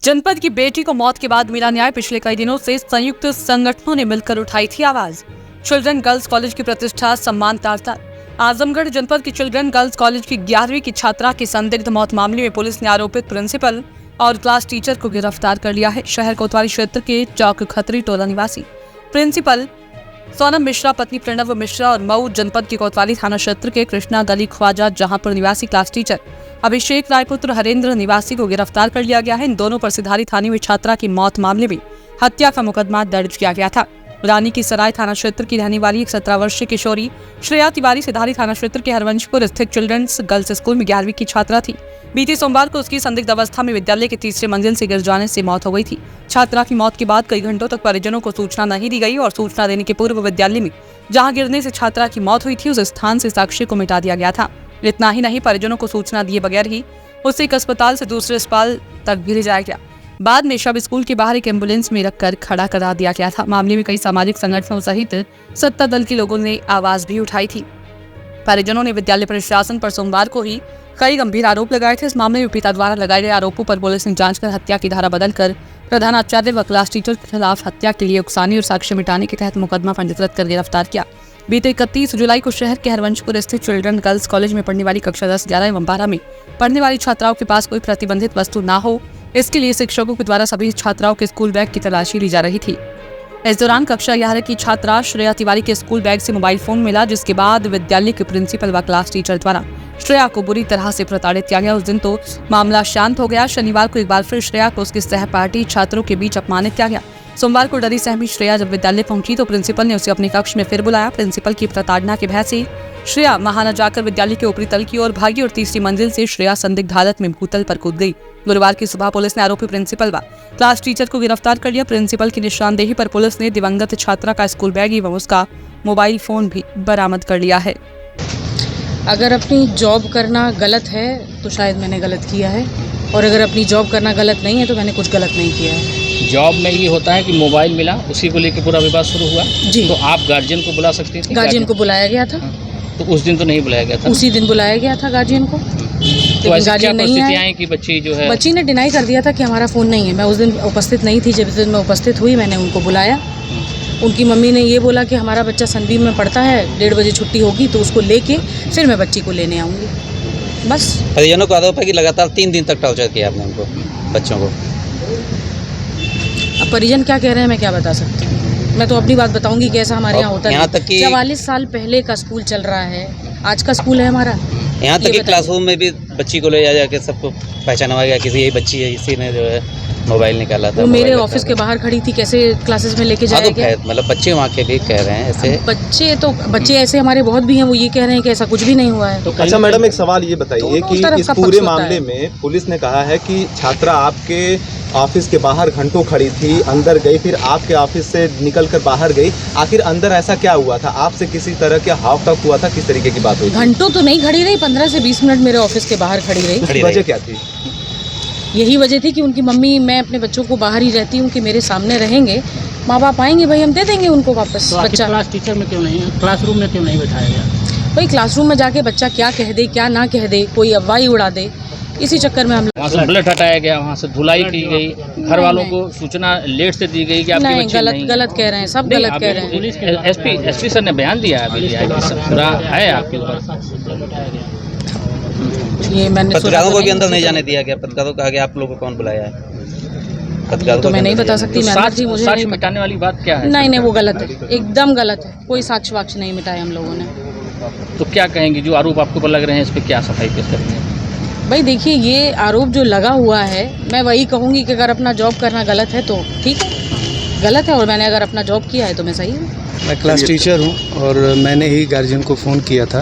जनपद की बेटी को मौत के बाद मिला न्याय। पिछले कई दिनों से संयुक्त संगठनों ने मिलकर उठाई थी आवाज। चिल्ड्रन गर्ल्स कॉलेज की प्रतिष्ठा सम्मान तार-तार। आजमगढ़ जनपद की चिल्ड्रन गर्ल्स कॉलेज की 11वीं की छात्रा की संदिग्ध मौत मामले में पुलिस ने आरोपित प्रिंसिपल और क्लास टीचर को गिरफ्तार कर लिया है। शहर कोतवाली क्षेत्र के चौक खतरी टोला निवासी प्रिंसिपल सोनम मिश्रा, पत्नी प्रणव मिश्रा और मऊ जनपद के कोतवाली थाना क्षेत्र के कृष्णा गली ख्वाजा जहांपुर निवासी क्लास टीचर अभिषेक रायपुत्र हरेंद्र निवासी को गिरफ्तार कर लिया गया है। इन दोनों पर सिधारी थाने में छात्रा की मौत मामले में हत्या का मुकदमा दर्ज किया गया था। रानी की सराय थाना क्षेत्र की रहने वाली एक 17 वर्षीय किशोरी श्रेया तिवारी सिधारी थाना क्षेत्र के हरवंशपुर स्थित चिल्ड्रंस गर्ल्स स्कूल में 11वीं की छात्रा थी। बीते सोमवार को उसकी संदिग्ध अवस्था में विद्यालय के तीसरे मंजिल से गिर जाने से मौत हो गई थी। छात्रा की मौत के बाद कई घंटों तक परिजनों को सूचना नहीं दी गई और सूचना देने के पूर्व विद्यालय में जहां गिरने से छात्रा की मौत हुई थी उस स्थान से साक्ष्य को मिटा दिया गया था। इतना ही नहीं, परिजनों को सूचना दिए बगैर ही उसे एक अस्पताल से दूसरे अस्पताल तक भी ले जाया गया। बाद में शव स्कूल के बाहर एक एम्बुलेंस में रखकर खड़ा करा दिया गया था। मामले में कई सामाजिक संगठनों सहित सत्ता दल के लोगों ने आवाज भी उठाई थी। परिजनों ने विद्यालय प्रशासन पर सोमवार को ही कई गंभीर आरोप लगाए थे। इस मामले में पिता द्वारा लगाए गए आरोपों पर पुलिस ने जांच कर हत्या की धारा बदलकर प्रधानाचार्य व क्लास टीचर के खिलाफ हत्या के लिए उकसाने और साक्ष्य मिटाने के तहत मुकदमा पंजीकृत कर गिरफ्तार किया। बीते 31 जुलाई को शहर के हरवंशपुर स्थित चिल्ड्रन गर्ल्स कॉलेज में पढ़ने वाली कक्षा 10, 11 एवं 12 में पढ़ने वाली छात्राओं के पास कोई प्रतिबंधित वस्तु न हो, इसके लिए शिक्षकों के द्वारा सभी छात्राओं के स्कूल बैग की तलाशी ली जा रही थी। इस दौरान कक्षा 11 की छात्रा श्रेया तिवारी के स्कूल बैग से मोबाइल फोन मिला, जिसके बाद विद्यालय के प्रिंसिपल व क्लास टीचर द्वारा श्रेया को बुरी तरह से प्रताड़ित किया गया। उस दिन तो मामला शांत हो गया। शनिवार को एक बार फिर श्रेया को उसके सहपाठी छात्रों के बीच अपमानित किया गया। सोमवार को डरी सहमी श्रेया जब विद्यालय पहुंची तो प्रिंसिपल ने उसे अपने कक्ष में फिर बुलाया। प्रिंसिपल की प्रताड़ना के भय से श्रेया महाना जाकर विद्यालय के ऊपरी तल की ओर भागी और तीसरी मंजिल से श्रेया संदिग्ध हालत में भूतल पर कूद गई। गुरुवार की सुबह पुलिस ने आरोपी प्रिंसिपल व क्लास टीचर को गिरफ्तार कर लिया। प्रिंसिपल की निशानदेही पर पुलिस ने दिवंगत छात्रा का स्कूल बैग एवं उसका मोबाइल फोन भी बरामद कर लिया है। अगर अपनी जॉब करना गलत है तो शायद मैंने गलत किया है, और अगर अपनी जॉब करना गलत नहीं है तो मैंने कुछ गलत नहीं किया है। जॉब में ये होता है कि मोबाइल मिला, उसी को लेकर पूरा विवाद शुरू हुआ जी। तो आप गार्जियन को बुला सकती थी? गार्जियन को बुलाया गया था। तो उस दिन तो नहीं बुलाया गया था? उसी दिन बुलाया गया था गार्जियन को। तो ऐसी क्या परिस्थितियां हैं कि बच्ची जो है, बच्ची ने डिनाई कर दिया था कि हमारा फ़ोन नहीं है। मैं उस दिन उपस्थित नहीं थी। जब दिन मैं उपस्थित हुई मैंने उनको बुलाया। उनकी मम्मी ने ये बोला कि हमारा बच्चा सनबीम में पढ़ता है, 1:30 बजे छुट्टी होगी तो उसको लेके फिर मैं बच्ची को लेने आऊँगी। बस परिजनों का आरोप है कि लगातार 3 दिन तक टॉर्चर किया आपने उनको, बच्चों को। अब परिजन क्या कह रहे हैं मैं क्या बता सकती हूँ। मैं तो अपनी बात बताऊंगी कि ऐसा हमारे यहाँ होता है। 44 साल पहले का स्कूल चल रहा है, आज का स्कूल है हमारा। यहाँ तक कि क्लासरूम में भी बच्ची को ले जाके सबको पहचाना गया किसी यही बच्ची है, इसी ने जो है मोबाइल निकाला था। वो मेरे ऑफिस के बाहर खड़ी थी, कैसे क्लासेस में लेके जाया गया? मतलब बच्चे वहाँ के भी कह रहे हैं ऐसे। बच्चे ऐसे हमारे बहुत भी हैं, वो ये कह रहे हैं कि ऐसा कुछ भी नहीं हुआ है। तो अच्छा मैडम, एक सवाल ये बताइए कि इस पूरे मामले में पुलिस ने कहा है कि छात्रा आपके ऑफिस के बाहर घंटों खड़ी थी, अंदर गई, फिर आपके ऑफिस से निकलकर बाहर गई। आखिर अंदर ऐसा क्या हुआ था? आपसे किसी तरह के हाव टॉक हुआ था? किस तरीके की बात हुई? घंटों तो नहीं खड़ी रही, 15 से 20 मिनट मेरे ऑफिस के बाहर खड़ी रही। वजह क्या थी? यही वजह थी कि उनकी मम्मी, मैं अपने बच्चों को बाहर ही रहती हूँ कि मेरे सामने रहेंगे, माँ बाप आएंगे भाई हम दे देंगे उनको वापस। तो बच्चा क्लास टीचर में क्यों नहीं, क्लासरूम में क्यों नहीं बैठाया गया? भाई क्लासरूम में जाके बच्चा क्या कह दे क्या ना कह दे, कोई अफवाह उड़ा दे, इसी चक्कर में हम वहाँ से ब्लड हटाया गया, वहाँ से धुलाई की गई, घर वालों को सूचना लेट से दी गई कि आपकी नहीं, बच्ची नहीं। गलत कह रहे हैं, सब गलत कह रहे हैं। पुलिस एसपी सर ने बयान दिया है पूरा है आपके ऊपर। ये मैंने पत्रकारों को भी अंदर नहीं जाने दिया गया। पत्रकारों को आगे आप लोगों को कौन बुलाया है? पत्रकारों तो मैं नहीं बता सकती। साक्ष्य मिटाने वाली बात क्या है? नहीं, वो गलत है, एकदम गलत है। कोई साक्ष्य वाक्ष्य नहीं मिटाए हम लोगों ने। तो क्या कहेंगे, जो आरोप आपके ऊपर लग रहे हैं इस पर क्या सफाई पेश करते हैं? भाई देखिए, ये आरोप जो लगा हुआ है, मैं वही कहूँगी कि अगर अपना जॉब करना गलत है तो ठीक है, गलत है, और मैंने अगर अपना जॉब किया है तो मैं सही हूँ। मैं क्लास टीचर हूँ और मैंने ही गार्जियन को फ़ोन किया था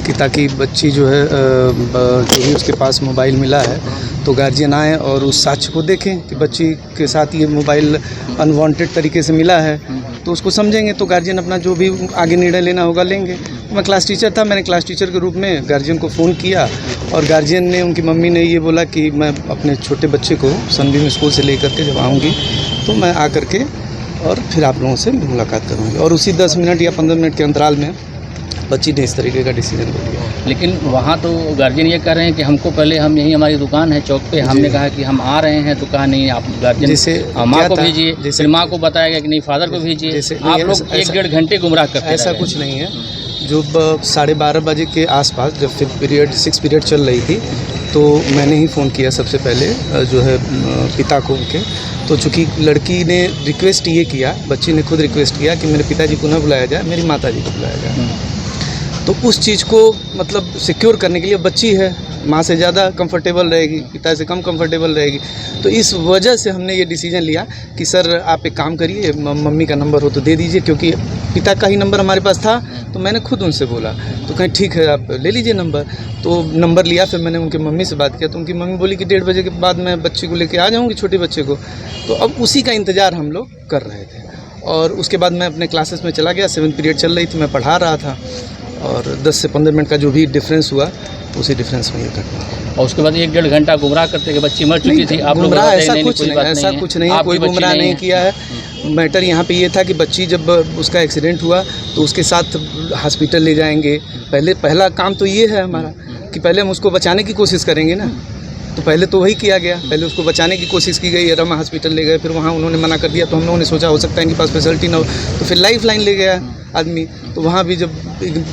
कि ताकि बच्ची जो है जो भी उसके पास मोबाइल मिला है तो गार्जियन आए और उस साक्ष्य को देखें कि बच्ची के साथ ये मोबाइल अनवांटेड तरीके से मिला है, तो उसको समझेंगे तो गार्जियन अपना जो भी आगे निर्णय लेना होगा लेंगे। मैं क्लास टीचर था, मैंने क्लास टीचर के रूप में गार्जियन को फ़ोन किया और गार्जियन ने, उनकी मम्मी ने ये बोला कि मैं अपने छोटे बच्चे को सनबीम स्कूल से लेकर के जब आऊँगी तो मैं आकर के और फिर आप लोगों से मुलाकात करूँगी। और उसी 10 मिनट या 15 मिनट के अंतराल में बच्ची ने इस तरीके का डिसीजन ले लिया। लेकिन वहाँ तो गार्जियन ये कह रहे हैं कि हमको पहले हम यही हमारी दुकान है चौक पे, हमने कहा कि हम आ रहे हैं तो कहा नहीं आप गार्जियन जैसे माँ को क्या था, भेजिए, जैसे फिर माँ को बताया गया कि नहीं फादर को भेजिए। जैसे आप लोग ऐसा- 1-1.5 घंटे गुमराह करते ऐसा रहे। कुछ नहीं है। जो 12:30 बजे के आसपास जब 6 पीरियड चल रही थी तो मैंने ही फ़ोन किया सबसे पहले जो है पिता को उनके। तो चूँकि लड़की ने रिक्वेस्ट ये किया, बच्ची ने खुद रिक्वेस्ट किया कि मेरे पिताजी को न बुलाया जाए, मेरी माताजी को बुलाया जाए। तो उस चीज़ को मतलब सिक्योर करने के लिए, बच्ची है माँ से ज़्यादा कंफर्टेबल रहेगी, पिता से कम कंफर्टेबल रहेगी, तो इस वजह से हमने ये डिसीजन लिया कि सर आप एक काम करिए, मम्मी का नंबर हो तो दे दीजिए, क्योंकि पिता का ही नंबर हमारे पास था। तो मैंने खुद उनसे बोला, तो कहीं ठीक है आप ले लीजिए नंबर। तो नंबर लिया, फिर मैंने उनकी मम्मी से बात किया, तो उनकी मम्मी बोली कि 1:30 बजे के बाद मैं बच्ची को लेके आ जाऊँगी, छोटे बच्चे को। तो अब उसी का इंतज़ार हम लोग कर रहे थे। और उसके बाद मैं अपने क्लासेस में चला गया, 7th पीरियड चल रही थी, मैं पढ़ा रहा था, और 10 से 15 मिनट का जो भी डिफरेंस हुआ उसी डिफरेंस में ये घटना। और उसके बाद 1-1.5 घंटा गुमराह करते कि बच्ची मर चुकी थी। आप लोग गुमराह बताते ऐसा नहीं, कुछ कोई नहीं, बात ऐसा कुछ नहीं है, आपकी कोई बच्ची गुमराह नहीं किया है। मैटर यहाँ पे ये था कि बच्ची जब उसका एक्सीडेंट हुआ तो उसके साथ हॉस्पिटल ले जाएंगे। पहला काम तो ये है हमारा कि पहले हम उसको बचाने की कोशिश करेंगे ना। तो पहले तो वही किया गया, पहले उसको बचाने की कोशिश की गई, रमा हॉस्पिटल ले गए, फिर वहाँ उन्होंने मना कर दिया, तो हम लोगों ने सोचा हो सकता है इनके पास फैसिलिटी ना हो, तो फिर लाइफ लाइन ले गया आदमी, तो वहाँ भी जब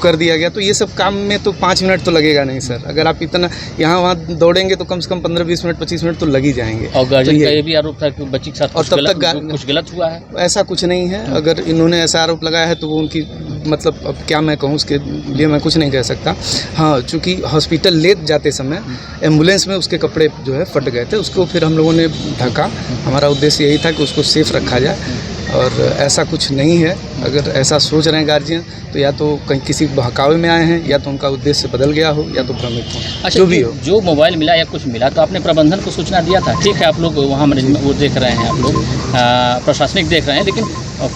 कर दिया गया। तो ये सब काम में तो 5 मिनट तो लगेगा नहीं सर, अगर आप इतना यहाँ वहाँ दौड़ेंगे तो कम से कम 15-20 मिनट 25 मिनट तो लग ही जाएंगे। और गार्जियन तो का ये भी आरोप था कि बच्ची के साथ और तब तक कुछ गलत हुआ है। ऐसा कुछ नहीं है, अगर इन्होंने ऐसा आरोप लगाया है तो वो उनकी मतलब अब क्या मैं कहूँ, उसके लिए मैं कुछ नहीं कह सकता। हाँ, चूँकि हॉस्पिटल ले जाते समय एम्बुलेंस में उसके कपड़े जो है फट गए थे, उसको फिर हम लोगों ने ढका। हमारा उद्देश्य यही था कि उसको सेफ रखा जाए, और ऐसा कुछ नहीं है। अगर ऐसा सोच रहे हैं गार्जियन तो या तो कहीं किसी बहकावे में आए हैं, या तो उनका उद्देश्य बदल गया हो, या तो भ्रमित हो। अच्छा, जो भी हो, जो मोबाइल मिला या कुछ मिला तो आपने प्रबंधन को सूचना दिया था? ठीक है, आप लोग वहाँ मैनेजमेंट वो देख रहे हैं, आप लोग प्रशासनिक देख रहे हैं, लेकिन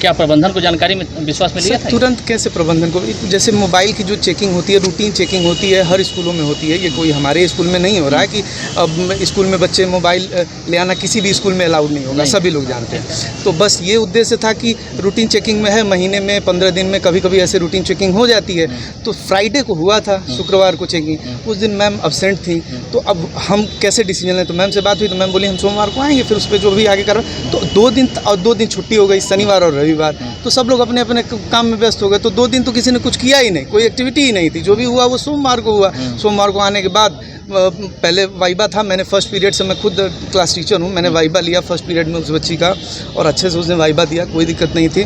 क्या प्रबंधन को जानकारी में विश्वास में लिया था? तुरंत कैसे प्रबंधन को, जैसे मोबाइल की जो चेकिंग होती है, रूटीन चेकिंग होती है, हर स्कूलों में होती है। ये कोई हमारे स्कूल में नहीं हो रहा है कि अब स्कूल में बच्चे मोबाइल ले आना किसी भी स्कूल में अलाउड नहीं होगा, सभी लोग जानते हैं। तो बस ये उद्देश्य था कि रूटीन चेकिंग में है, महीने में 15 दिन में कभी कभी ऐसे रूटीन चेकिंग हो जाती है। तो फ्राइडे को हुआ था, शुक्रवार को चेकिंग, उस दिन मैम अब्सेंट थी। तो अब हम कैसे डिसीजन लें, तो मैम से बात हुई, तो मैम बोली हम सोमवार को आएंगे, फिर उस पर जो भी आगे कर। तो 2 दिन छुट्टी हो गई, शनिवार और रविवार, तो सब लोग अपने अपने काम में व्यस्त हो गए। तो 2 दिन तो किसी ने कुछ किया ही नहीं, कोई एक्टिविटी ही नहीं थी। जो भी हुआ वो सोमवार को हुआ। सोमवार को आने के बाद पहले वाइबा था, मैंने फर्स्ट पीरियड से, मैं खुद क्लास टीचर हूँ, मैंने वाइबा लिया फर्स्ट पीरियड में उस बच्ची का, और अच्छे से उसने वाइबा दिया, कोई दिक्कत नहीं थी।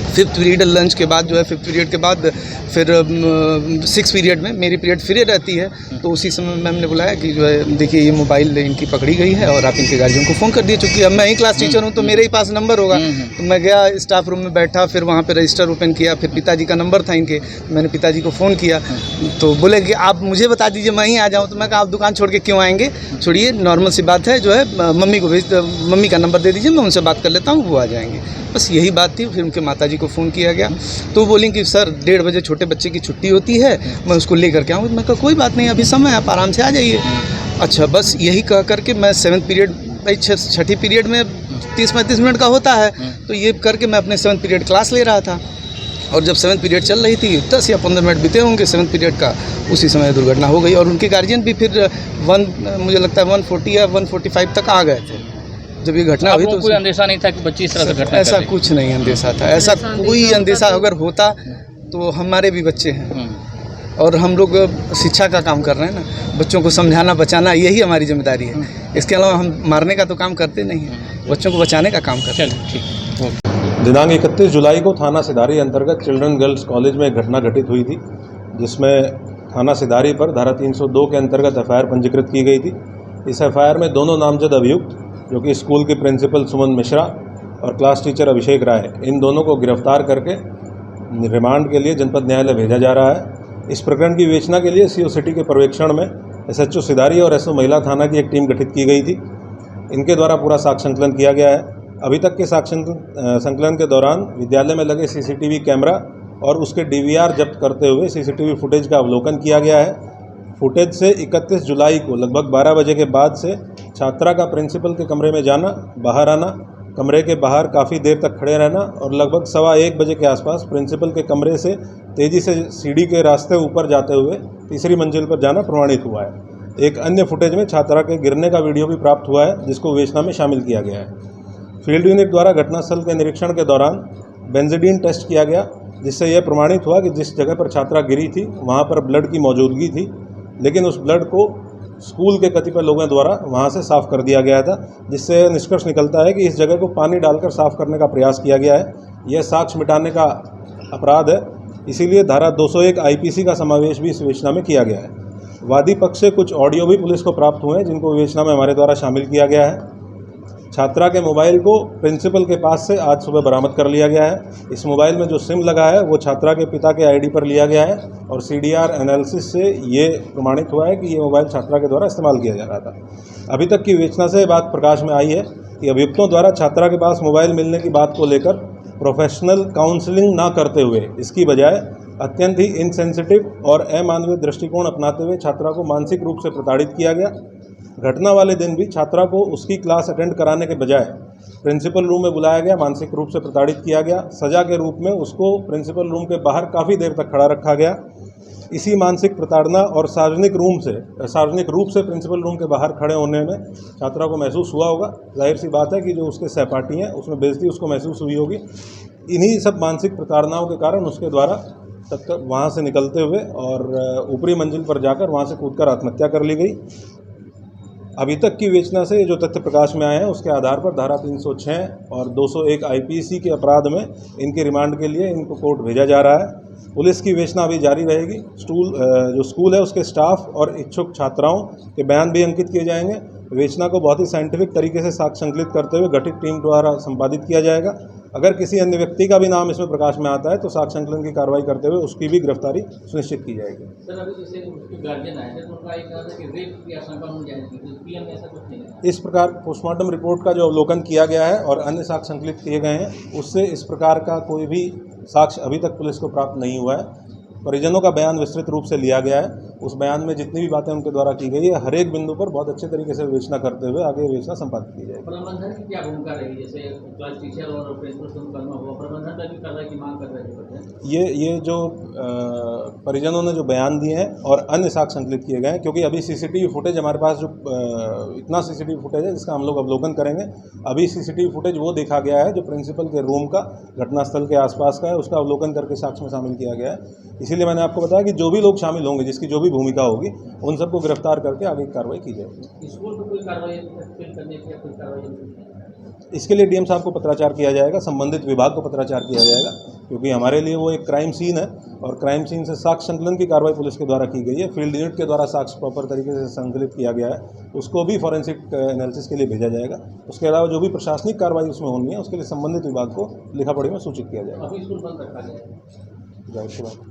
5th पीरियड लंच के बाद जो है, 5th पीरियड के बाद फिर 6th पीरियड में मेरी पीरियड फ्री रहती है, तो उसी समय मैम ने बुलाया कि जो है देखिए ये मोबाइल इनकी पकड़ी गई है और आप इनके गार्जियन को फ़ोन कर दिए। चूँकि अब मैं ही क्लास टीचर हूँ तो मेरे ही पास नंबर होगा। तो मैं गया स्टाफ रूम में बैठा, फिर वहाँ पे रजिस्टर ओपन किया, फिर पिताजी का नंबर था इनके, मैंने पिताजी को फ़ोन किया, तो बोले कि आप मुझे बता दीजिए मैं ही आ जाऊँ। तो मैं कहा आप दुकान छोड़ के क्यों आएँगे, छोड़िए नॉर्मल सी बात है, जो है मम्मी को मम्मी का नंबर दे दीजिए, मैं उनसे बात कर लेता हूँ, वो आ जाएंगे। बस यही बात थी। फिर उनके माताजी को फ़ोन किया गया, तो बोलें कि सर 1:30 बजे छोटे बच्चे की छुट्टी होती है, मैं उसको लेकर के आऊँ। मैं कहा कोई बात नहीं, अभी समय, आप आराम से आ जाइए। अच्छा, बस यही कह करके मैं 7th पीरियड, भाई 6ठी पीरियड में 30-35 मिनट का होता है, तो ये करके मैं अपने 7th पीरियड क्लास ले रहा था। और जब 7th पीरियड चल रही थी, 10 या 15 मिनट बीते होंगे 7th पीरियड का, उसी समय दुर्घटना हो गई। और उनके गार्जियन भी फिर मुझे लगता है 140 या 145 तक आ गए थे जब ये घटना हुई। तो कोई अंदेशा नहीं था कि बच्ची इस तरह से घटना ऐसा कुछ नहीं अंदेशा था, ऐसा कोई अंदेशा अगर होता तो हमारे भी बच्चे हैं और हम लोग शिक्षा का काम कर रहे हैं ना, बच्चों को समझाना बचाना यही हमारी जिम्मेदारी है। इसके अलावा हम मारने का तो काम करते नहीं हैं, बच्चों को बचाने का काम करते हैं। दिनांक 31 जुलाई को थाना सिधारी अंतर्गत चिल्ड्रन गर्ल्स कॉलेज में एक घटना घटित हुई थी, जिसमें थाना सिधारी पर धारा 302 के अंतर्गत FIR पंजीकृत की गई थी। इस FIR में दोनों नामजद अभियुक्त, जो कि स्कूल के प्रिंसिपल सुमन मिश्रा और क्लास टीचर अभिषेक राय, इन दोनों को गिरफ्तार करके रिमांड के लिए जनपद न्यायालय भेजा जा रहा है। इस प्रकरण की विवेचना के लिए CO सिटी के पर्यवेक्षण में SHO सिधारी और SO महिला थाना की एक टीम गठित की गई थी। इनके द्वारा पूरा साक्ष्य संकलन किया गया है। अभी तक के साक्ष्य संकलन के दौरान विद्यालय में लगे CCTV कैमरा और उसके DVR जब्त करते हुए CCTV फुटेज का अवलोकन किया गया है। फुटेज से 31 जुलाई को लगभग 12 बजे के बाद से छात्रा का प्रिंसिपल के कमरे में जाना, बाहर आना, कमरे के बाहर काफ़ी देर तक खड़े रहना और लगभग 1:15 बजे के आसपास प्रिंसिपल के कमरे से तेज़ी से सीढ़ी के रास्ते ऊपर जाते हुए तीसरी मंजिल पर जाना प्रमाणित हुआ है। एक अन्य फुटेज में छात्रा के गिरने का वीडियो भी प्राप्त हुआ है, जिसको विवेचना में शामिल किया गया है। फील्ड यूनिट द्वारा घटनास्थल के निरीक्षण के दौरान बेंजीडीन टेस्ट किया गया, जिससे यह प्रमाणित हुआ कि जिस जगह पर छात्रा गिरी थी वहाँ पर ब्लड की मौजूदगी थी, लेकिन उस ब्लड को स्कूल के कतिपय लोगों द्वारा वहाँ से साफ़ कर दिया गया था, जिससे निष्कर्ष निकलता है कि इस जगह को पानी डालकर साफ़ करने का प्रयास किया गया है। यह साक्ष्य मिटाने का अपराध है, इसीलिए धारा 201 IPC का समावेश भी इस विवेचना में किया गया है। वादी पक्ष से कुछ ऑडियो भी पुलिस को प्राप्त हुए हैं, जिनको विवेचना में हमारे द्वारा शामिल किया गया है। छात्रा के मोबाइल को प्रिंसिपल के पास से आज सुबह बरामद कर लिया गया है। इस मोबाइल में जो सिम लगा है वो छात्रा के पिता के ID पर लिया गया है और CDR एनालिसिस से ये प्रमाणित हुआ है कि ये मोबाइल छात्रा के द्वारा इस्तेमाल किया जा रहा था। अभी तक की विवेचना से बात प्रकाश में आई है कि अभियुक्तों द्वारा छात्रा के पास मोबाइल मिलने की बात को लेकर प्रोफेशनल काउंसलिंग ना करते हुए इसकी बजाय अत्यंत ही इनसेंसिटिव और अमानवीय दृष्टिकोण अपनाते हुए छात्रा को मानसिक रूप से प्रताड़ित किया गया। घटना वाले दिन भी छात्रा को उसकी क्लास अटेंड कराने के बजाय प्रिंसिपल रूम में बुलाया गया, मानसिक रूप से प्रताड़ित किया गया। सजा के रूप में उसको प्रिंसिपल रूम के बाहर काफ़ी देर तक खड़ा रखा गया। इसी मानसिक प्रताड़ना और सार्वजनिक रूप से प्रिंसिपल रूम के बाहर खड़े होने में छात्रा को महसूस हुआ होगा। जाहिर सी बात है कि जो उसके सहपाठी हैं उसमें बेइज्जती उसको महसूस हुई होगी। इन्हीं सब मानसिक प्रताड़नाओं के कारण उसके द्वारा तत्काल वहाँ से निकलते हुए और ऊपरी मंजिल पर जाकर वहाँ से कूदकर आत्महत्या कर ली गई। अभी तक की विवेचना से जो तथ्य प्रकाश में आए हैं उसके आधार पर धारा 306 और 201 IPC के अपराध में इनके रिमांड के लिए इनको कोर्ट भेजा जा रहा है। पुलिस की विवेचना अभी जारी रहेगी। जो स्कूल है उसके स्टाफ और इच्छुक छात्राओं के बयान भी अंकित किए जाएंगे। विवेचना को बहुत ही साइंटिफिक तरीके से साक्ष्य संकलित करते हुए गठित टीम द्वारा संपादित किया जाएगा। अगर किसी अन्य व्यक्ति का भी नाम इसमें प्रकाश में आता है तो साक्ष्य संकलन की कार्रवाई करते हुए उसकी भी गिरफ्तारी सुनिश्चित की जाएगी। सर, अभी जैसे उसके गार्जियन आए थे तो उनका एक कहा था कि रेप की आशंका हो जाएगी, तो PM में ऐसा कुछ नहीं है। इस प्रकार पोस्टमार्टम रिपोर्ट का जो अवलोकन किया गया है और अन्य साक्ष्य संकलित किए गए हैं, उससे इस प्रकार का कोई भी साक्ष्य अभी तक पुलिस को प्राप्त नहीं हुआ है। परिजनों का बयान विस्तृत रूप से लिया गया है। उस बयान में जितनी भी बातें उनके द्वारा की गई है, हर एक बिंदु पर बहुत अच्छे तरीके से विवेचना करते हुए आगे विवेचना संपादित की जाएगी। प्रबंधन की क्या भूमिका रहेगी? जैसे क्लास टीचर और प्रिंसिपल से मुकदमा हुआ, प्रबंधन का भी कार्रवाई की मांग कर रहे हैं। ये जो परिजनों ने जो बयान दिए हैं और अन्य साक्ष्य संकलित किए गए हैं, क्योंकि अभी CCTV फुटेज हमारे पास जो इतना CCTV फुटेज है जिसका हम लोग अवलोकन करेंगे। अभी CCTV फुटेज वो देखा गया है जो प्रिंसिपल के रूम का घटनास्थल के आसपास का है, उसका अवलोकन करके साक्ष्य में शामिल किया गया है। इसीलिए मैंने आपको बताया कि जो भी लोग शामिल होंगे, जिसकी जो भी भूमिका होगी, उन सबको गिरफ्तार करके आगे की कार्रवाई की जाएगी। स्कूल को कोई कार्रवाई करने की कोई कार्रवाई? इसके लिए DM साहब को पत्राचार किया जाएगा, संबंधित विभाग को पत्राचार किया जाएगा, क्योंकि हमारे लिए वो एक क्राइम सीन है और क्राइम सीन से साक्ष्य संकलन की कार्रवाई पुलिस के द्वारा की गई है। फील्ड यूनिट के द्वारा साक्ष्य प्रॉपर तरीके से संकलित किया गया है, उसको भी फॉरेंसिक एनालिसिस के लिए भेजा जाएगा। उसके अलावा जो भी प्रशासनिक कार्रवाई उसमें होनी है उसके लिए संबंधित विभाग को लिखा पढ़ी में सूचित किया जाएगा। अभी स्कूल बंद रखा गया है। जाहिर सी बात।